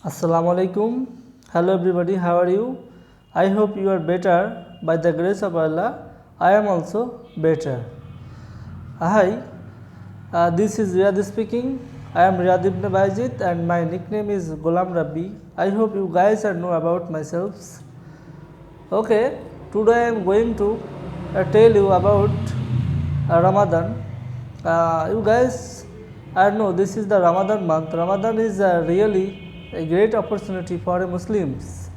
Assalamu alaikum. Hello everybody, how are you? I hope you are better by the grace of Allah. I am also better. Hi, this is Riyad speaking. I am Riyad ibn Bajid and my nickname is Ghulam Rabbi. I hope you guys are know about myself. Okay, today I am going to tell you about Ramadan. You guys, I know this is the Ramadan month. Ramadan is really a great opportunity for Muslims.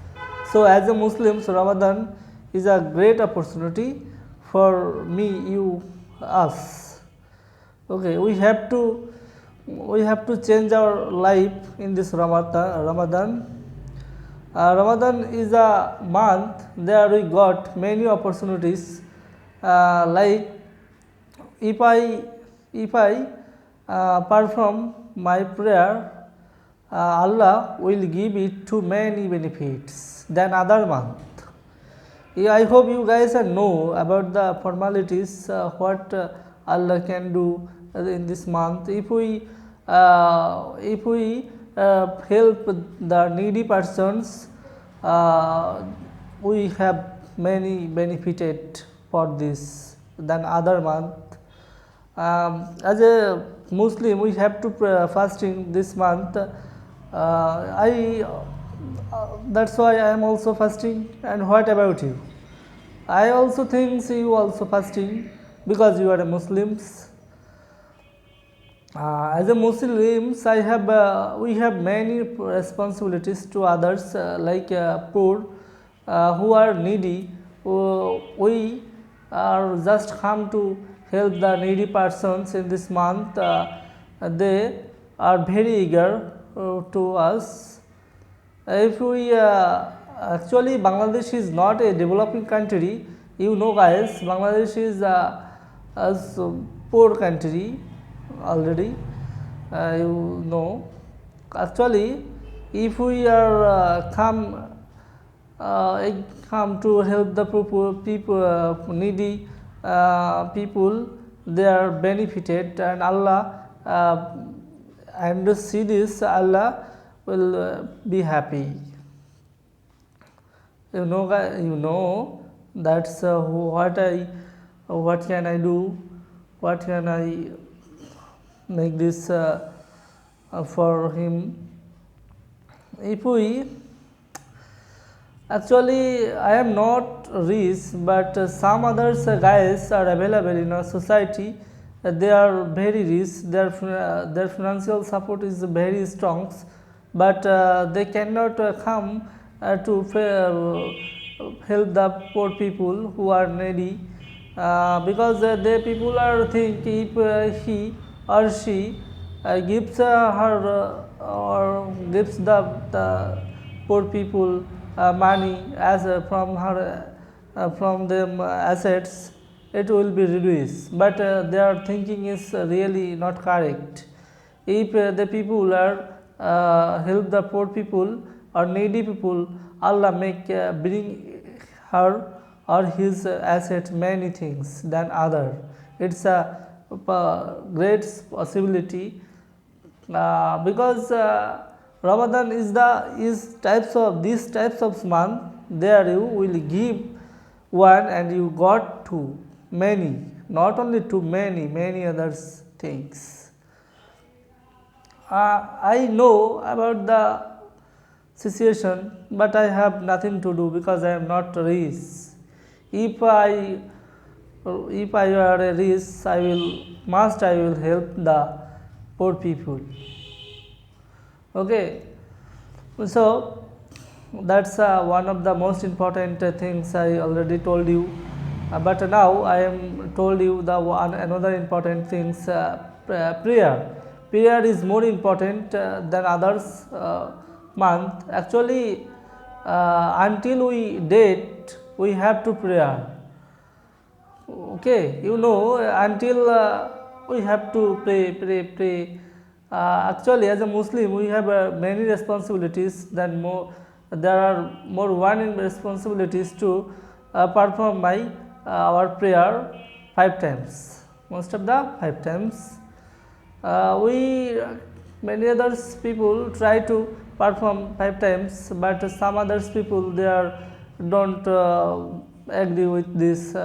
So, as a Muslims, Ramadan is a great opportunity for me, you, us. Okay, we have to change our life in this Ramadan. Ramadan is a month there we got many opportunities. Like if I perform my prayer, Allah will give it to many benefits than other month. Yeah, I hope you guys know about the formalities what Allah can do in this month. If we help the needy persons, we have many benefited for this than other month. As a Muslim, we have to fasting this month. I That's why I am also fasting. And what about you? I also think you also fasting because you are a Muslims. As a Muslims, we have many responsibilities to others, like poor, who are needy. We are just come to help the needy persons in this month. They are very eager to us. If we Actually, Bangladesh is not a developing country. You know, guys, Bangladesh is a poor country already. You know, actually, if we are come to help the people needy people, they are benefited, and Allah and see this, Allah will be happy. You know that's what can I do, what can I make this for him. If we Actually, I am not rich, but some others guys are available in our society. They are very rich. Their financial support is very strong, but they cannot come to help the poor people who are needy, because the people are think if he or she gives her or gives the poor people money as from them assets, it will be reduced, but their thinking is really not correct. If the people are help the poor people or needy people, Allah make bring her or his asset many things than other. It's a great possibility, because Ramadan is these types of month. There you will give one and you got two, many, not only two, many other things. I know about the situation, but I have nothing to do because I am not rich. If I are a rich, I will help the poor people. Okay, so that's one of the most important things I already told you. But now I am told you another important things. Prayer. Prayer is more important than others month. Actually, until we date, we have to prayer. Okay, until we have to pray. Actually, as a Muslim, we have many responsibilities. There are more one responsibilities to perform our prayer 5 times. Most of the 5 times. We many others people try to perform 5 times, but some others people they are don't agree with this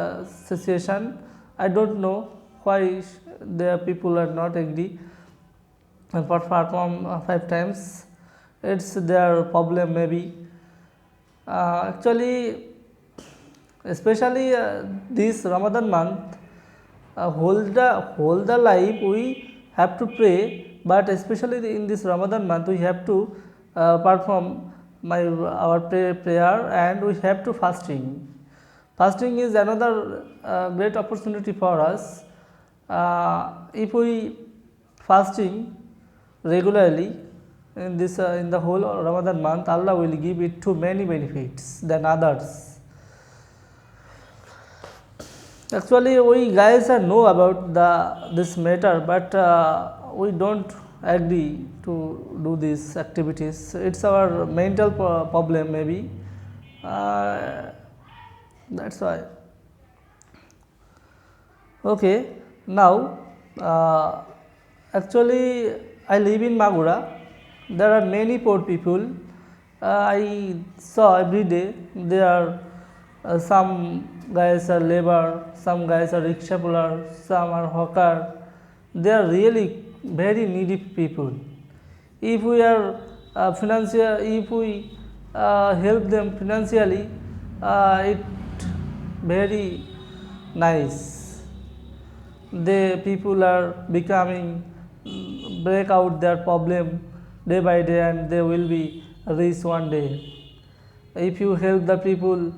situation. I don't know why their people are not agree and perform 5 times. It's their problem maybe. Actually, especially this Ramadan month, whole the life we have to pray, but especially in this Ramadan month we have to perform our prayer, and we have to fasting. Fasting is another great opportunity for us. If we fasting regularly in the whole Ramadan month, Allah will give it to many benefits than others. Actually, we guys know about this matter, but we don't agree to do these activities. It's our mental problem maybe. That's why. Okay, now actually I live in Magura. There are many poor people. I saw every day there are some guys are labor, some guys are rickshaw puller, some are hawker. They are really very needy people. If we are if we help them financially, it very nice. The people are becoming break out their problem day by day, and they will be rich one day. If you help the people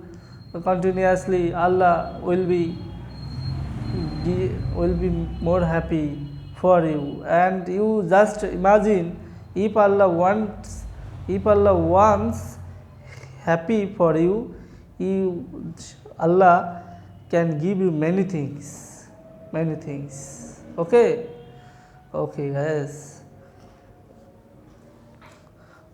continuously, Allah will be more happy for you. And you just imagine, if Allah wants happy for you, Allah can give you many things, okay. Okay guys,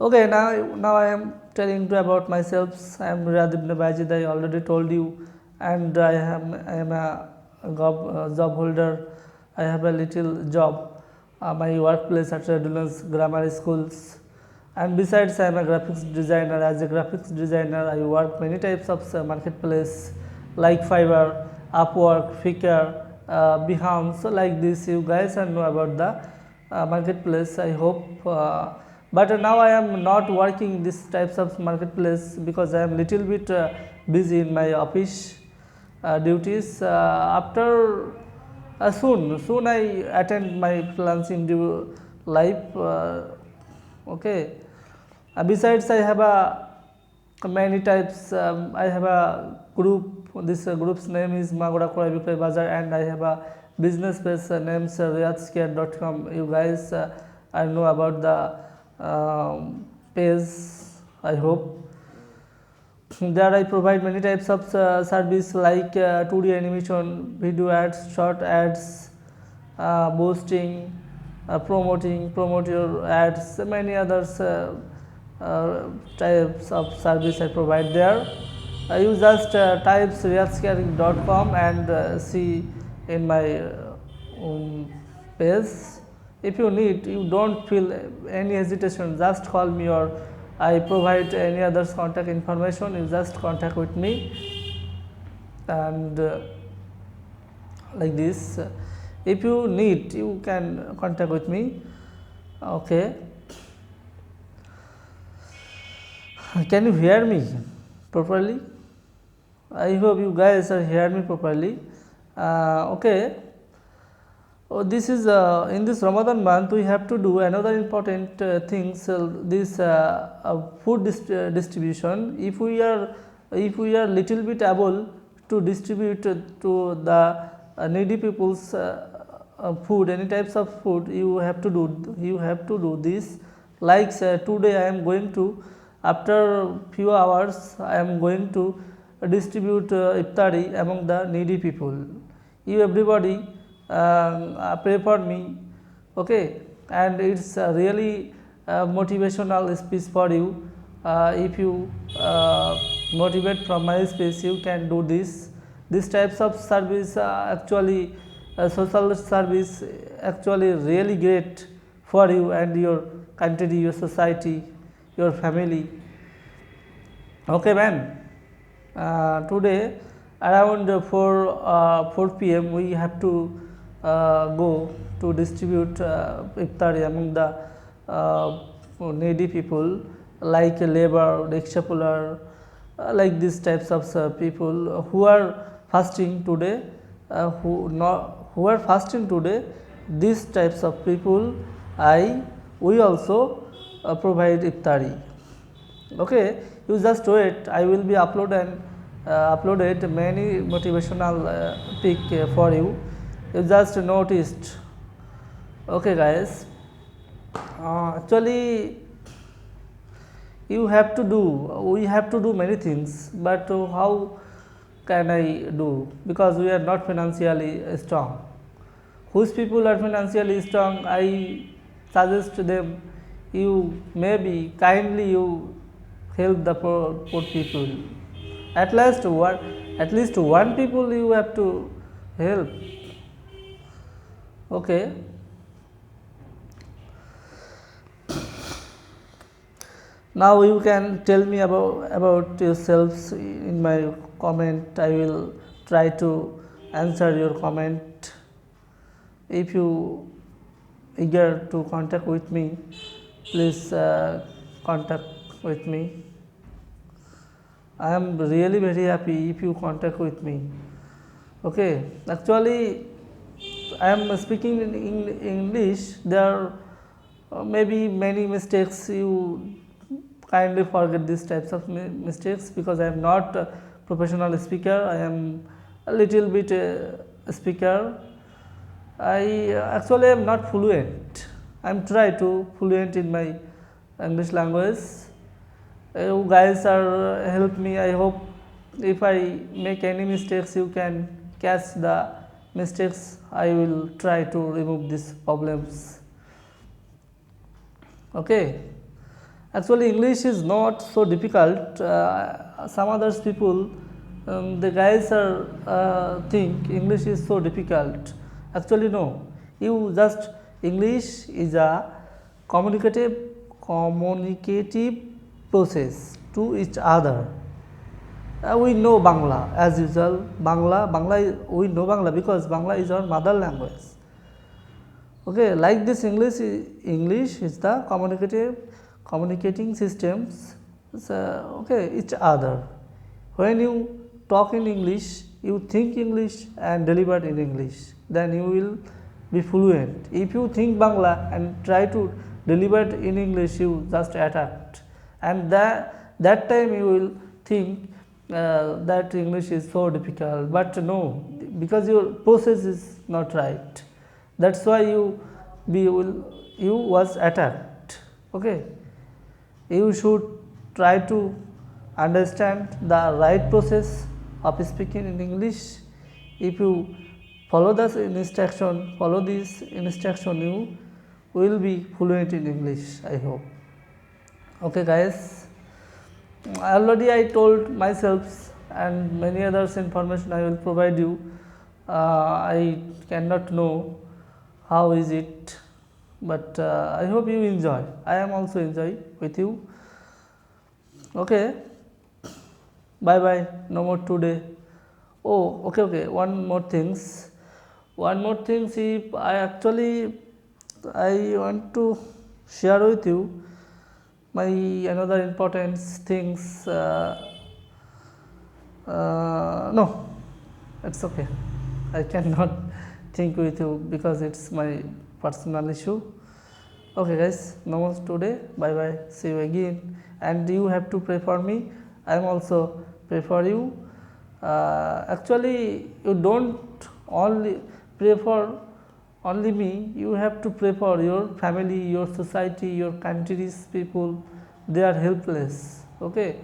okay, now I am telling you about myself. I am Riyad ibn Bajid. I already told you, and I am a job holder. I have a little job, my workplace at Redlands Grammar Schools, and besides I am a graphics designer. As a graphics designer, I work many types of marketplace like Fiverr, Upwork, Fiverr, Behance. So like this, you guys know about the marketplace, I hope. But now I am not working these types of marketplace because I am little bit busy in my office duties. After soon I attend my freelancing life. Okay. Besides, I have many types. I have a group. This group's name is Magura Kora Bikroi Bazar, and I have a business page named riyadhscare.com. You guys know about the page, I hope. There I provide many types of service like 2D animation, video ads, short ads, boosting, promote your ads, many others types of service I provide there. You just type riyadhscare.com and see in my page. If you need, you don't feel any hesitation, just call me, or I provide any other's contact information. You just contact with me, and like this. If you need, you can contact with me. Okay. Can you hear me properly? I hope you guys are hearing me properly. Okay. This is in this Ramadan month we have to do another important things. This food distribution. If we are little bit able to distribute to the needy people's food, any types of food, you have to do this. Like today I am going to, after few hours I am going to distribute iftari among the needy people. You everybody pray for me, okay, and it's really motivational speech for you. If you motivate from my speech, you can do this types of service. Actually social service actually really great for you and your country, your society. your family. Okay, man. Today around 4 p.m. we have to go to distribute iftari among the needy people like labor, rickshaw puller, like these types of people who are fasting today, who are fasting today. These types of people, we also provide iftari. Okay, you just wait. I will be uploaded many motivational pic for you. You just noticed. Okay, guys. Actually, you have to do. We have to do many things, but how can I do? Because we are not financially strong. Whose people are financially strong, I suggest them, you maybe kindly you help the poor people. At least one people you have to help. Okay. Now you can tell me about yourselves in my comment. I will try to answer your comment. If you eager to contact with me, please contact with me. I am really very happy if you contact with me. Okay, actually I am speaking in English. There are maybe many mistakes. You kindly forget these types of mistakes because I am not a professional speaker. I am a little bit speaker. I actually am not fluent. I am try to fluent in my English language. You guys are help me. I hope if I make any mistakes, you can catch the mistakes. I will try to remove these problems. Okay. Actually, English is not so difficult. Some others people, the guys are think English is so difficult. Actually, no. You just English is a communicative process to each other. We know Bangla as usual. We know Bangla because Bangla is our mother language. Okay, like this English is the communicating systems. Okay, each other. When you talk in English, you think English and deliver in English, then you will be fluent. If you think Bangla and try to deliver in English, you just attacked, and that time you will think that English is so difficult. But no, because your process is not right. That's why you was attacked. Okay, you should try to understand the right process of speaking in English. If you follow this instruction, you will be fluent in English, I hope. Okay, guys, already I told myself and many others information I will provide you. I cannot know how is it, but I hope you enjoy. I am also enjoy with you. Okay, bye bye. No more today. Oh, okay. One more things. If I want to share with you my another important things. No, it's okay. I cannot think with you because it's my personal issue. Okay, guys, no more today. Bye bye. See you again. And you have to pray for me. I am also pray for you. Actually, you don't only pray for only me. You have to pray for your family, your society, your country's people. They are helpless. Okay,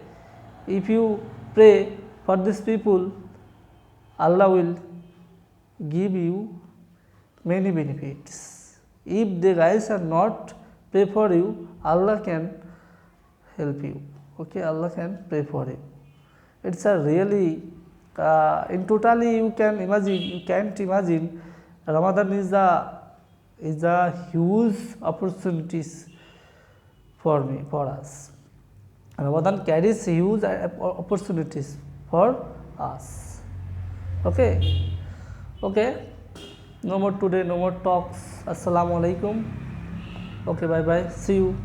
if you pray for these people, Allah will give you many benefits. If the guys are not pray for you, Allah can help you. Okay, Allah can pray for you. It's a really in totally you can't imagine Ramadan is a huge opportunities for us. Ramadan carries huge opportunities for us. Okay, okay. No more today, no more talks. Assalamu alaikum. Okay, bye bye. See you.